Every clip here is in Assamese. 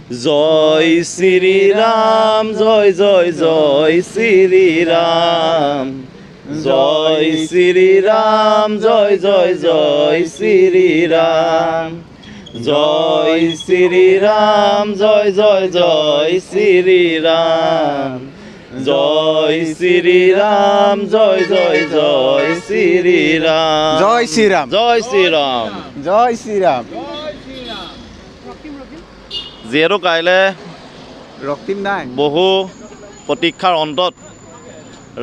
জয় শ্রীরাম জয় জয় জয় শ্রীরাম জয় শ্রীরাম জয় জয় জয় শ্রীরাম জয় শ্রীরাম জয় জয় জয় শ্রীরাম জয় শ্রীরাম জয় জয় জয় শ্রীরাম জয় শ্রীরাম জয় শ্রীরাম জয় শ্রীরাম যিহেতু কাইলৈ ৰক্তিম নাই বহু প্ৰতীক্ষাৰ অন্তত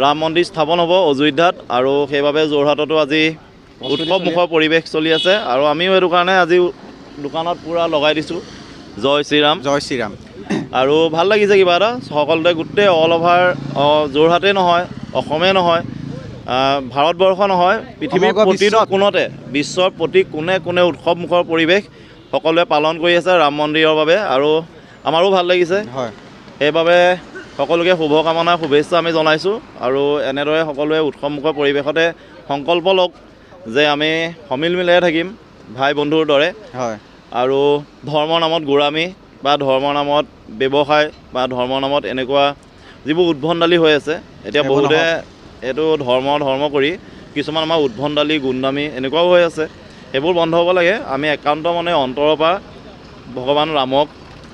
ৰাম মন্দিৰ স্থাপন হ'ব অযোধ্যাত আৰু সেইবাবে যোৰহাটতো আজি উৎসৱমুখৰ পৰিৱেশ চলি আছে আৰু আমিও সেইটো কাৰণে আজি দোকানত পূৰা লগাই দিছোঁ জয় শ্ৰীৰাম জয় শ্ৰীৰাম আৰু ভাল লাগিছে কিবা এটা সকলোতে গোটেই অল অভাৰ যোৰহাটেই নহয় অসমেই নহয় ভাৰতবৰ্ষ নহয় পৃথিৱীৰ প্ৰতিটো কোণতে বিশ্বৰ প্ৰতি কোণে কোণে উৎসৱমুখৰ পৰিৱেশ সকলোৱে পালন কৰি আছে ৰাম মন্দিৰৰ বাবে আৰু আমাৰো ভাল লাগিছে হয় সেইবাবে সকলোকে শুভকামনা শুভেচ্ছা আমি জনাইছোঁ আৰু এনেদৰে সকলোৱে উৎসৱমুখৰ পৰিৱেশতে সংকল্প লওক যে আমি সমিল মিলাই থাকিম ভাই বন্ধুৰ দৰে হয় আৰু ধৰ্মৰ নামত গোড়ামী বা ধৰ্মৰ নামত ব্যৱসায় বা ধৰ্মৰ নামত এনেকুৱা যিবোৰ উদ্ভণ্ডালি হৈ আছে এতিয়া বহুতে এইটো ধৰ্ম কৰি কিছুমান আমাৰ উদ্ভণ্ডালি গুণ্ডামী এনেকুৱাও হৈ আছে সেইবোৰ বন্ধ হ'ব লাগে আমি একান্ত মানে অন্তৰৰ পৰা ভগৱান ৰামক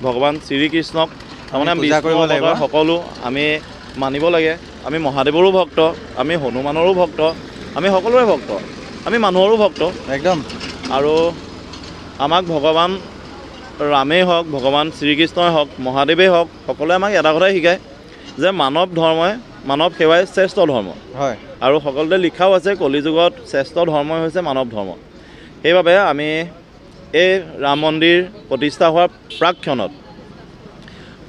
ভগৱান শ্ৰীকৃষ্ণক তাৰমানে সকলো আমি মানিব লাগে আমি মহাদেৱৰো ভক্ত আমি হনুমানৰো ভক্ত আমি সকলোৰে ভক্ত আমি মানুহৰো ভক্ত একদম আৰু আমাক ভগৱান ৰামেই হওক ভগৱান শ্ৰীকৃষ্ণই হওক মহাদেৱেই হওক সকলোৱে আমাক এটা কথাই শিকায় যে মানৱ সেৱাই শ্ৰেষ্ঠ ধৰ্ম হয় আৰু সকলোতে লিখাও আছে কলিযুগত শ্ৰেষ্ঠ ধৰ্মই হৈছে মানৱ ধৰ্ম সেইবাবে আমি এই ৰাম মন্দিৰ প্ৰতিষ্ঠা হোৱাৰ প্ৰাকক্ষণত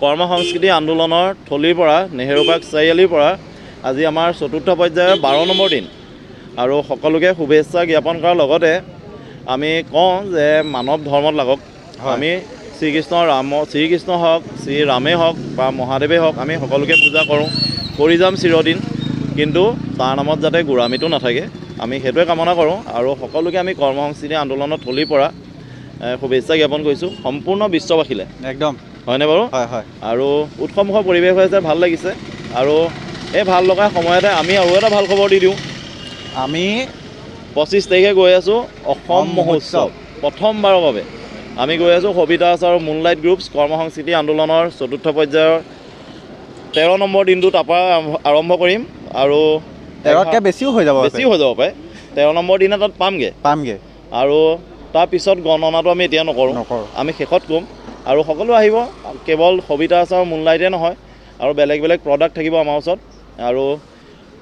কৰ্ম সংস্কৃতি আন্দোলনৰ থলীৰ পৰা নেহেৰু পাৰ্ক চাৰিআলিৰ পৰা আজি আমাৰ চতুৰ্থ পৰ্যায়ৰ 12 নম্বৰ দিন আৰু সকলোকে শুভেচ্ছা জ্ঞাপন কৰাৰ লগতে আমি কওঁ যে মানৱ ধৰ্মত লাগক আমি শ্ৰীকৃষ্ণ হওক শ্ৰীৰামেই হওক বা মহাদেৱেই হওক আমি সকলোকে পূজা কৰি যাম চিৰদিন কিন্তু তাৰ নামত যাতে গোড়ামীটো নাথাকে আমি সেইটোৱে কামনা কৰোঁ আৰু সকলোকে আমি কৰ্ম সংস্কৃতি আন্দোলনৰ থলীৰ পৰা শুভেচ্ছা জ্ঞাপন কৰিছোঁ সম্পূৰ্ণ বিশ্ববাসীলৈ একদম হয়নে বাৰু হয় হয় আৰু উৎসৱমুখৰ পৰিৱেশ হৈছে ভাল লাগিছে আৰু এই ভাল লগা সময়তে আমি আৰু এটা ভাল খবৰ দি দিওঁ আমি 25 তাৰিখে গৈ আছোঁ অসম মহোৎসৱ প্ৰথমবাৰৰ বাবে আমি গৈ আছোঁ সবিতা আচাৰ আৰু মুনলাইট গ্ৰুপছ কৰ্ম সংস্কৃতি আন্দোলনৰ চতুৰ্থ পৰ্যায়ৰ 13 নম্বৰ দিনটো তাৰপৰা আৰম্ভ কৰিম আৰু 13তকৈ বেছিও হৈ যাব পাৰে 13 নম্বৰ দিনা তাত পামগৈ আৰু তাৰপিছত গণনাটো আমি এতিয়া নকৰোঁ আমি শেষত ক'ম আৰু সকলো আহিব কেৱল সবিতা আচাৰ মুনলাইটে নহয় আৰু বেলেগ বেলেগ প্ৰডাক্ট থাকিব আমাৰ ওচৰত আৰু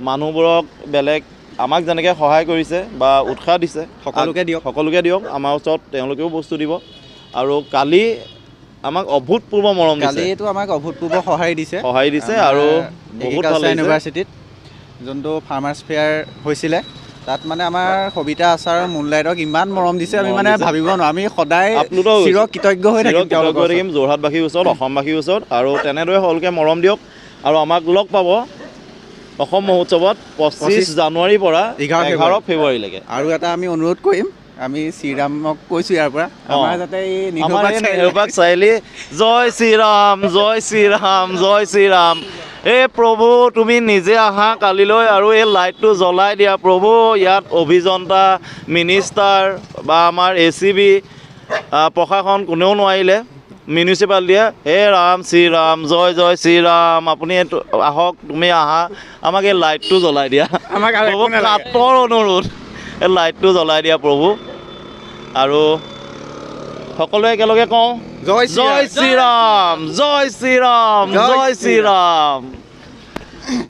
মানুহবোৰক বেলেগ আমাক যেনেকৈ সহায় কৰিছে বা উৎসাহ দিছে সকলোকে দিয়ক আমাৰ ওচৰত তেওঁলোকেও বস্তু দিব আৰু কালি আমাক অভূতপূৰ্ব মৰম দিছে কালিটো আমাক অভূতপূৰ্ব সহায় দিছে আৰু বহুত ভাল লাগিছে ইউনিভাৰ্চিটিত যোনটো ফাৰ্মাৰ্ছ ফেয়াৰ হৈছিলে তাত মানে আমাৰ সবিতা আচাৰ মুনলাইটক ইমান মৰম দিছে আমি মানে ভাবিব নোৱাৰোঁ আমি সদায় চিৰ কৃতজ্ঞ হৈ থাকিম যোৰহাটবাসীৰ ওচৰত অসমবাসীৰ ওচৰত আৰু তেনেদৰে সকলোকে মৰম দিয়ক আৰু আমাক লগ পাব অসম মহোৎসৱত 25 জানুৱাৰীৰ পৰা 11 ফেব্ৰুৱাৰীলৈকে আৰু এটা আমি অনুৰোধ কৰিম আমি শ্ৰীৰামক কৈছোঁ ইয়াৰ পৰা আমাৰ যাতে এই নেহেৰু পাৰ্ক চাৰিআলি জয় শ্ৰীৰাম জয় শ্ৰীৰাম জয় শ্ৰীৰাম এই প্ৰভু তুমি নিজে আহা কালিলৈ আৰু এই লাইটটো জ্বলাই দিয়া প্ৰভু ইয়াত অভিযন্তা মিনিষ্টাৰ বা আমাৰ ACB প্ৰশাসন কোনেও নোৱাৰিলে মিউনিচিপালিটিয়ে হে ৰাম শ্ৰীৰাম জয় জয় শ্ৰীৰাম আপুনি আহক তুমি আহা আমাক এই লাইটটো জ্বলাই দিয়া কাতৰ অনুৰোধ এই লাইটটো জ্বলাই দিয়া প্ৰভু আৰু সকলোৱে একেলগে কওঁ জয় শ্ৰীৰাম জয় শ্ৰীৰাম জয় শ্ৰীৰাম